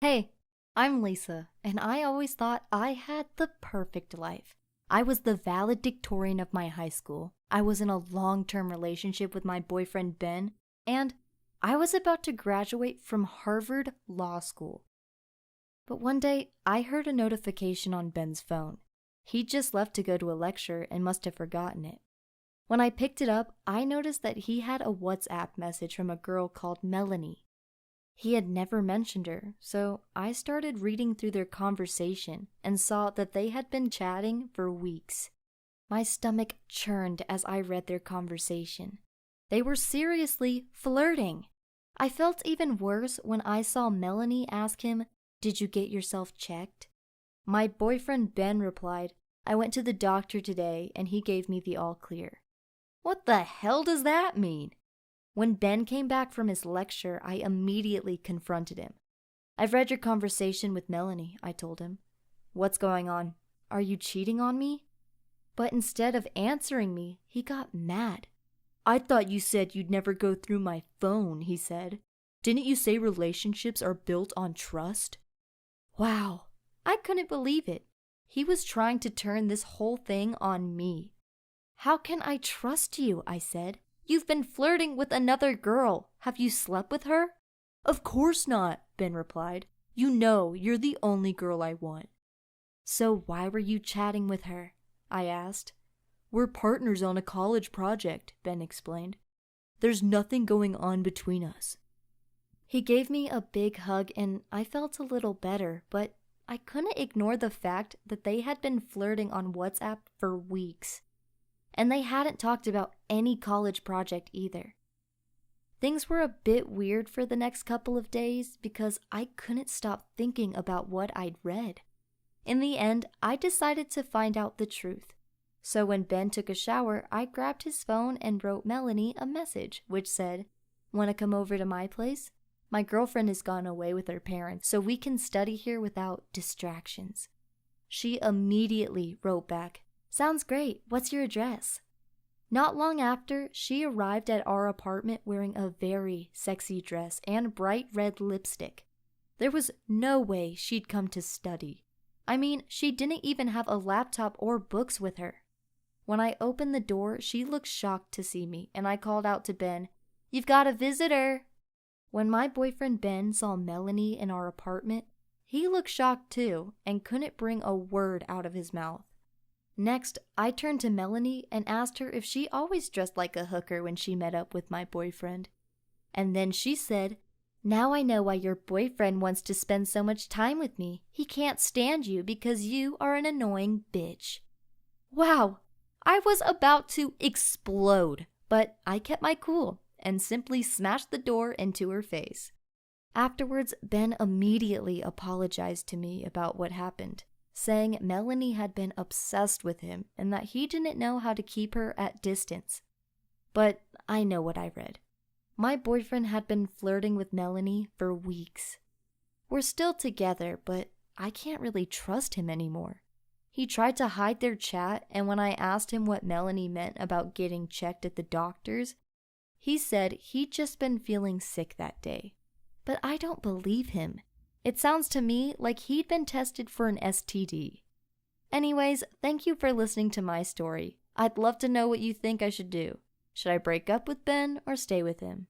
Hey, I'm Lisa, and I always thought I had the perfect life. I was the valedictorian of my high school. I was in a long-term relationship with my boyfriend Ben, and I was about to graduate from Harvard Law School. But one day, I heard a notification on Ben's phone. He'd just left to go to a lecture and must have forgotten it. When I picked it up, I noticed that he had a WhatsApp message from a girl called Melanie. He had never mentioned her, so I started reading through their conversation and saw that they had been chatting for weeks. My stomach churned as I read their conversation. They were seriously flirting. I felt even worse when I saw Melanie ask him, "Did you get yourself checked?" My boyfriend Ben replied, "I went to the doctor today and he gave me the all clear." What the hell does that mean? When Ben came back from his lecture, I immediately confronted him. "I've read your conversation with Melanie," I told him. "What's going on? Are you cheating on me?" But instead of answering me, he got mad. "I thought you said you'd never go through my phone," he said. "Didn't you say relationships are built on trust?" Wow, I couldn't believe it. He was trying to turn this whole thing on me. "How can I trust you?" I said. "You've been flirting with another girl. Have you slept with her?" "Of course not," Ben replied. "You know you're the only girl I want." "So why were you chatting with her?" I asked. "We're partners on a college project," Ben explained. "There's nothing going on between us." He gave me a big hug and I felt a little better, but I couldn't ignore the fact that they had been flirting on WhatsApp for weeks. And they hadn't talked about any college project either. Things were a bit weird for the next couple of days because I couldn't stop thinking about what I'd read. In the end, I decided to find out the truth. So when Ben took a shower, I grabbed his phone and wrote Melanie a message which said, "Want to come over to my place? My girlfriend has gone away with her parents, so we can study here without distractions." She immediately wrote back, "Sounds great. What's your address?" Not long after, she arrived at our apartment wearing a very sexy dress and bright red lipstick. There was no way she'd come to study. I mean, she didn't even have a laptop or books with her. When I opened the door, she looked shocked to see me, and I called out to Ben, "You've got a visitor!" When my boyfriend Ben saw Melanie in our apartment, he looked shocked too and couldn't bring a word out of his mouth. Next, I turned to Melanie and asked her if she always dressed like a hooker when she met up with my boyfriend. And then she said, "Now I know why your boyfriend wants to spend so much time with me. He can't stand you because you are an annoying bitch." Wow, I was about to explode, but I kept my cool and simply smashed the door into her face. Afterwards, Ben immediately apologized to me about what happened, saying Melanie had been obsessed with him and that he didn't know how to keep her at distance. But I know what I read. My boyfriend had been flirting with Melanie for weeks. We're still together, but I can't really trust him anymore. He tried to hide their chat, and when I asked him what Melanie meant about getting checked at the doctor's, he said he'd just been feeling sick that day. But I don't believe him. It sounds to me like he'd been tested for an STD. Anyways, thank you for listening to my story. I'd love to know what you think I should do. Should I break up with Ben or stay with him?